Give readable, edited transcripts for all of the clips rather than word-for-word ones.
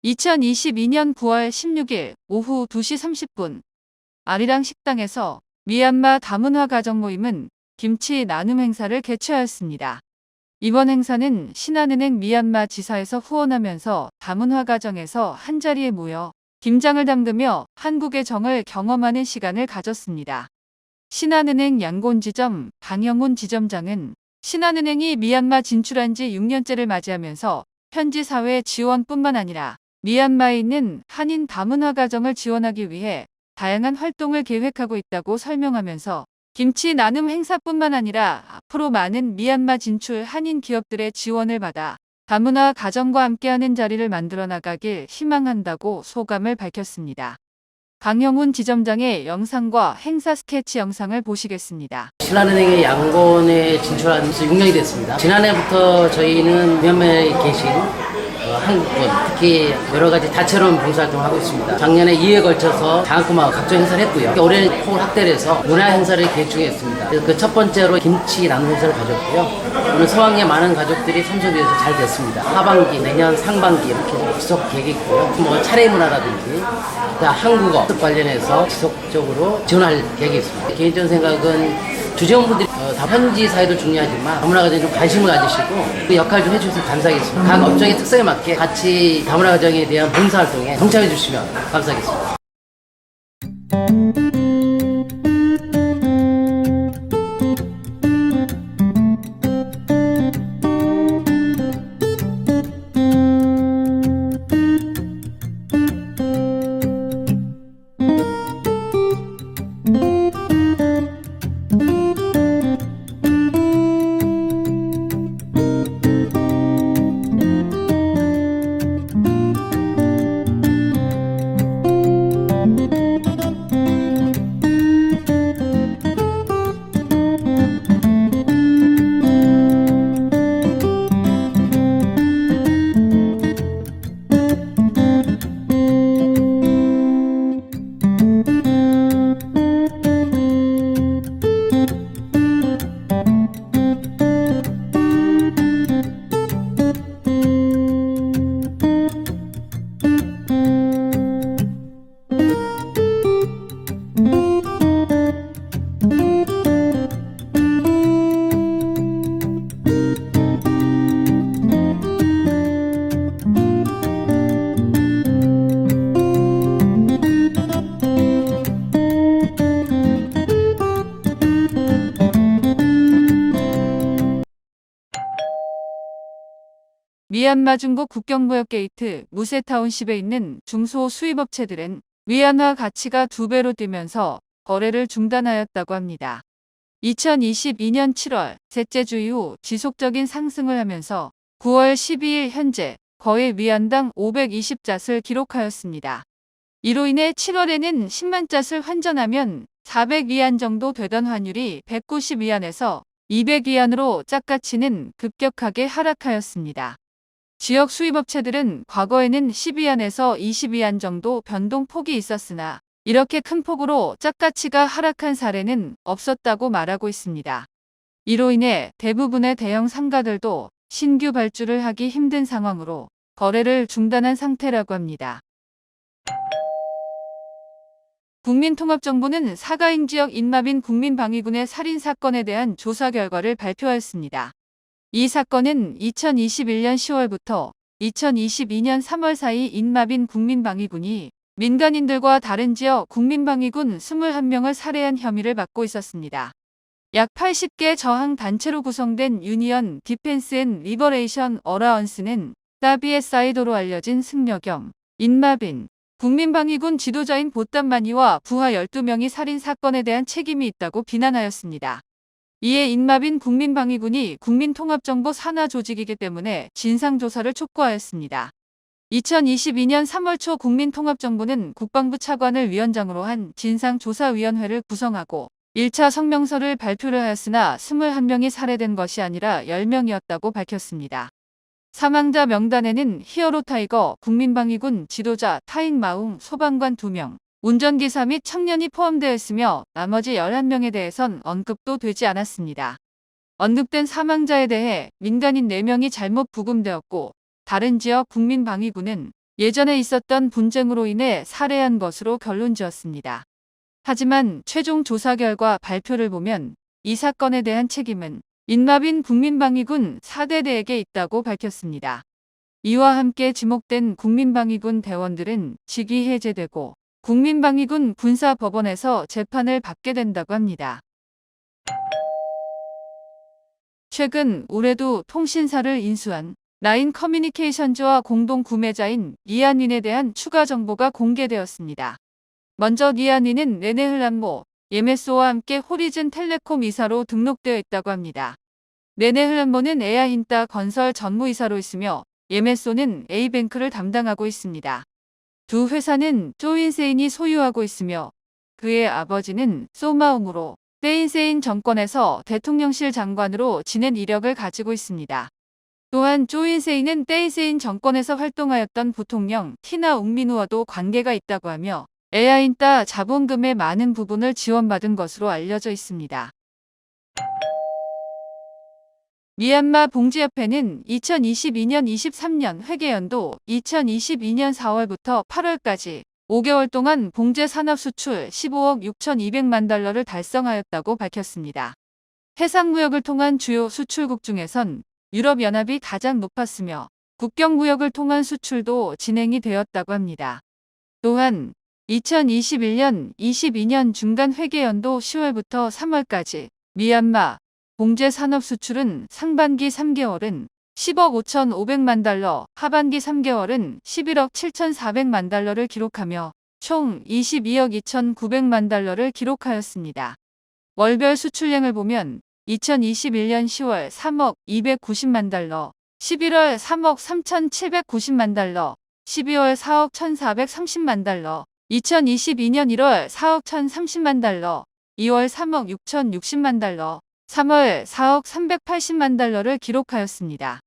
2022년 9월 16일 오후 2시 30분 아리랑 식당에서 미얀마 다문화 가정 모임은 김치 나눔 행사를 개최하였습니다. 이번 행사는 신한은행 미얀마 지사에서 후원하면서 다문화 가정에서 한자리에 모여 김장을 담그며 한국의 정을 경험하는 시간을 가졌습니다. 신한은행 양곤지점 강영훈 지점장은 신한은행이 미얀마 진출한 지 6년째를 맞이하면서 현지 사회 지원뿐만 아니라 미얀마에 있는 한인 다문화 가정을 지원하기 위해 다양한 활동을 계획하고 있다고 설명하면서 김치 나눔 행사뿐만 아니라 앞으로 많은 미얀마 진출 한인 기업들의 지원을 받아 다문화 가정과 함께하는 자리를 만들어 나가길 희망한다고 소감을 밝혔습니다. 강영훈 지점장의 영상과 행사 스케치 영상을 보시겠습니다. 신한은행의 양곤에 진출한 지 6년이 됐습니다. 지난해부터 저희는 미얀마에 계신 한국분, 특히 여러 가지 다채로운 봉사활동을 하고 있습니다. 작년에 2회에 걸쳐서 장학금하고 각종 행사를 했고요. 올해는 폭을 확대를 해서 문화 행사를 계획 중에 있습니다. 그 첫 번째로 김치 나눔 행사를 가졌고요. 오늘 서방의 많은 가족들이 참석해서 잘 됐습니다. 하반기, 내년 상반기 이렇게 지속 계획이 있고요. 뭐 차례 문화라든지 한국어 관련해서 지속적으로 지원할 계획이 있습니다. 개인적인 생각은 주재원분들이 다 현지 사회도 중요하지만 다문화 가정에 좀 관심을 가지시고 그 역할 좀 해주셔서 감사하겠습니다. 각 업종의 특성에 맞게 같이 다문화 가정에 대한 봉사활동에 동참해 주시면 감사하겠습니다. 미얀마 중국 국경무역 게이트 무세 타운십에 있는 중소 수입업체들은 위안화 가치가 2배로 뛰면서 거래를 중단하였다고 합니다. 2022년 7월 셋째 주 이후 지속적인 상승을 하면서 9월 12일 현재 거의 위안당 520잣을 기록하였습니다. 이로 인해 7월에는 10만 잣을 환전하면 400위안 정도 되던 환율이 190위안에서 200위안으로 잣가치는 급격하게 하락하였습니다. 지역 수입업체들은 과거에는 10위안에서 20위안 정도 변동폭이 있었으나 이렇게 큰 폭으로 잣가치가 하락한 사례는 없었다고 말하고 있습니다. 이로 인해 대부분의 대형 상가들도 신규 발주를 하기 힘든 상황으로 거래를 중단한 상태라고 합니다. 국민통합정보는 사가잉 지역 인마빈 국민방위군의 살인사건에 대한 조사 결과를 발표하였습니다. 이 사건은 2021년 10월부터 2022년 3월 사이 인마빈 국민방위군이 민간인들과 다른 지역 국민방위군 21명을 살해한 혐의를 받고 있었습니다. 약 80개 저항 단체로 구성된 유니언 디펜스 앤 리버레이션 어라언스는 사비의 사이도로 알려진 승려겸 인마빈 국민방위군 지도자인 보땀마니와 부하 12명이 살인 사건에 대한 책임이 있다고 비난하였습니다. 이에 인마빈 국민방위군이 국민통합정보 산하 조직이기 때문에 진상조사를 촉구하였습니다. 2022년 3월 초 국민통합정보는 국방부 차관을 위원장으로 한 진상조사위원회를 구성하고 1차 성명서를 발표를 하였으나 21명이 살해된 것이 아니라 10명이었다고 밝혔습니다. 사망자 명단에는 히어로 타이거 국민방위군 지도자 타잉 마웅 소방관 2명, 운전기사 및 청년이 포함되어 있으며 나머지 11명에 대해선 언급도 되지 않았습니다. 언급된 사망자에 대해 민간인 4명이 잘못 부검되었고 다른 지역 국민방위군은 예전에 있었던 분쟁으로 인해 살해한 것으로 결론지었습니다. 하지만 최종 조사 결과 발표를 보면 이 사건에 대한 책임은 인마빈 국민방위군 4대대에게 있다고 밝혔습니다. 이와 함께 지목된 국민방위군 대원들은 직위 해제되고 국민방위군 군사법원에서 재판을 받게 된다고 합니다. 최근 올해도 통신사를 인수한 라인 커뮤니케이션즈와 공동 구매자인 리안윈에 대한 추가 정보가 공개되었습니다. 먼저 리안윈은 네네흘란모, 예메소와 함께 호리즌 텔레콤 이사로 등록되어 있다고 합니다. 네네흘란모는 에아힌따 건설 전무이사로 있으며 예메소는 A뱅크를 담당하고 있습니다. 두 회사는 쪼인세인이 소유하고 있으며 그의 아버지는 소마웅으로 떼인세인 정권에서 대통령실 장관으로 지낸 이력을 가지고 있습니다. 또한 쪼인세인은 떼인세인 정권에서 활동하였던 부통령 티나 웅민우와도 관계가 있다고 하며 에아힌따 자본금의 많은 부분을 지원받은 것으로 알려져 있습니다. 미얀마 봉지협회는 2022년 23년 회계연도 2022년 4월부터 8월까지 5개월 동안 봉제 산업 수출 15억 6,200만 달러를 달성하였다고 밝혔습니다. 해상무역을 통한 주요 수출국 중에선 유럽연합이 가장 높았으며 국경무역을 통한 수출도 진행이 되었다고 합니다. 또한 2021년 22년 중간 회계연도 10월부터 3월까지 미얀마 봉제 산업 수출은 상반기 3개월은 10억 5,500만 달러, 하반기 3개월은 11억 7,400만 달러를 기록하며 총 22억 2,900만 달러를 기록하였습니다. 월별 수출량을 보면 2021년 10월 3억 290만 달러, 11월 3억 3,790만 달러, 12월 4억 1,430만 달러, 2022년 1월 4억 1,030만 달러, 2월 3억 6,060만 달러, 3월 4억 380만 달러를 기록하였습니다.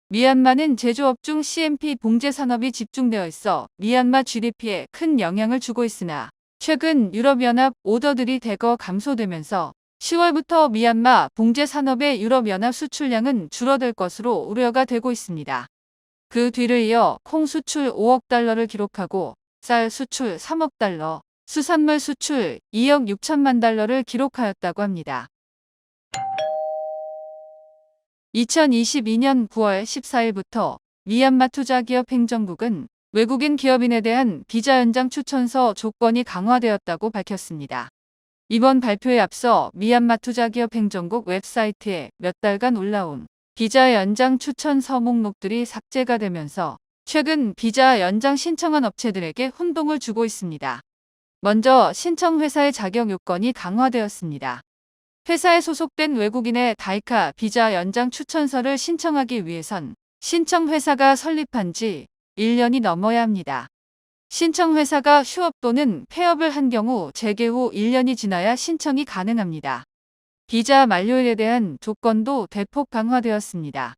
미얀마는 제조업 중 CMP 봉제 산업이 집중되어 있어 미얀마 GDP에 큰 영향을 주고 있으나 최근 유럽연합 오더들이 대거 감소되면서 10월부터 미얀마 봉제 산업의 유럽연합 수출량은 줄어들 것으로 우려가 되고 있습니다. 그 뒤를 이어 콩 수출 5억 달러를 기록하고 쌀 수출 3억 달러, 수산물 수출 2억 6천만 달러를 기록하였다고 합니다. 2022년 9월 14일부터 미얀마 투자기업 행정국은 외국인 기업인에 대한 비자 연장 추천서 조건이 강화되었다고 밝혔습니다. 이번 발표에 앞서 미얀마 투자기업 행정국 웹사이트에 몇 달간 올라온 비자 연장 추천서 목록들이 삭제가 되면서 최근 비자 연장 신청한 업체들에게 혼동을 주고 있습니다. 먼저 신청 회사의 자격 요건이 강화되었습니다. 회사에 소속된 외국인의 다이카 비자 연장 추천서를 신청하기 위해선 신청 회사가 설립한 지 1년이 넘어야 합니다. 신청 회사가 휴업 또는 폐업을 한 경우 재개 후 1년이 지나야 신청이 가능합니다. 비자 만료일에 대한 조건도 대폭 강화되었습니다.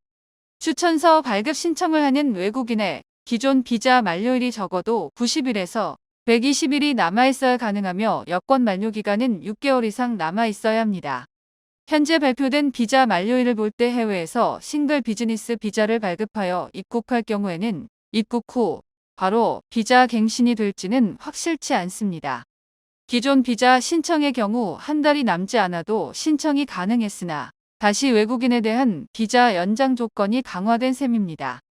추천서 발급 신청을 하는 외국인의 기존 비자 만료일이 적어도 90일에서 120일이 남아있어야 가능하며 여권 만료 기간은 6개월 이상 남아있어야 합니다. 현재 발표된 비자 만료일을 볼 때 해외에서 싱글 비즈니스 비자를 발급하여 입국할 경우에는 입국 후 바로 비자 갱신이 될지는 확실치 않습니다. 기존 비자 신청의 경우 한 달이 남지 않아도 신청이 가능했으나 다시 외국인에 대한 비자 연장 조건이 강화된 셈입니다.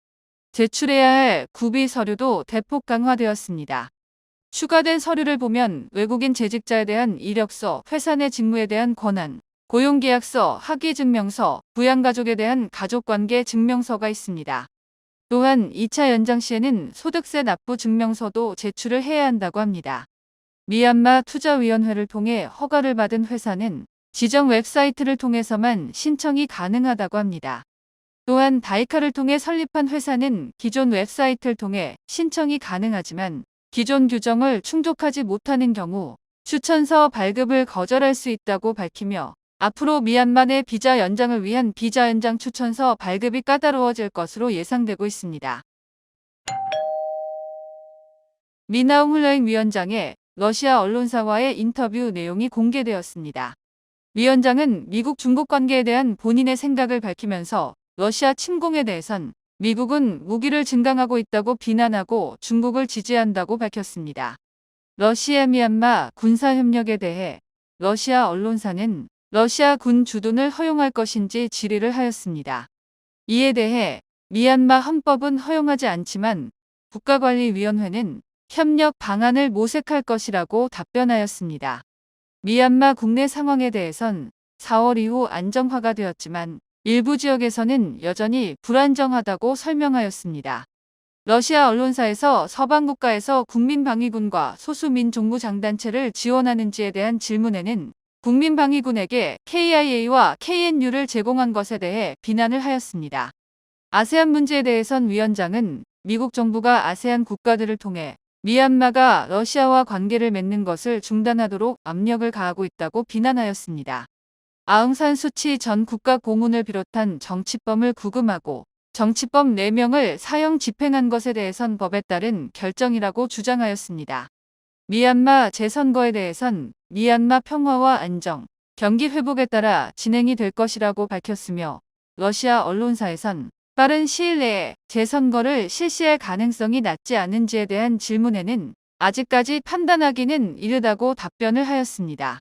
제출해야 할 구비 서류도 대폭 강화되었습니다. 추가된 서류를 보면 외국인 재직자에 대한 이력서, 회사 내 직무에 대한 권한, 고용계약서, 학위증명서, 부양가족에 대한 가족관계 증명서가 있습니다. 또한 2차 연장 시에는 소득세 납부 증명서도 제출을 해야 한다고 합니다. 미얀마 투자위원회를 통해 허가를 받은 회사는 지정 웹사이트를 통해서만 신청이 가능하다고 합니다. 또한 다이카를 통해 설립한 회사는 기존 웹사이트를 통해 신청이 가능하지만 기존 규정을 충족하지 못하는 경우 추천서 발급을 거절할 수 있다고 밝히며 앞으로 미얀마 내 비자 연장을 위한 비자 연장 추천서 발급이 까다로워질 것으로 예상되고 있습니다. 미나웅 흘러잉 위원장의 러시아 언론사와의 인터뷰 내용이 공개되었습니다. 위원장은 미국 중국 관계에 대한 본인의 생각을 밝히면서 러시아 침공에 대해선 미국은 무기를 증강하고 있다고 비난하고 중국을 지지한다고 밝혔습니다. 러시아 미얀마 군사협력에 대해 러시아 언론사는 러시아 군 주둔을 허용할 것인지 질의를 하였습니다. 이에 대해 미얀마 헌법은 허용하지 않지만 국가관리위원회는 협력 방안을 모색할 것이라고 답변하였습니다. 미얀마 국내 상황에 대해선 4월 이후 안정화가 되었지만 일부 지역에서는 여전히 불안정하다고 설명하였습니다. 러시아 언론사에서 서방 국가에서 국민방위군과 소수민족무장단체를 지원하는지에 대한 질문에는 국민방위군에게 KIA와 KNU를 제공한 것에 대해 비난을 하였습니다. 아세안 문제에 대해선 위원장은 미국 정부가 아세안 국가들을 통해 미얀마가 러시아와 관계를 맺는 것을 중단하도록 압력을 가하고 있다고 비난하였습니다. 아웅산 수치 전 국가 고문을 비롯한 정치범을 구금하고 정치범 4명을 사형 집행한 것에 대해선 법에 따른 결정이라고 주장하였습니다. 미얀마 재선거에 대해선 미얀마 평화와 안정, 경기 회복에 따라 진행이 될 것이라고 밝혔으며 러시아 언론사에선 빠른 시일 내에 재선거를 실시할 가능성이 낮지 않은지에 대한 질문에는 아직까지 판단하기는 이르다고 답변을 하였습니다.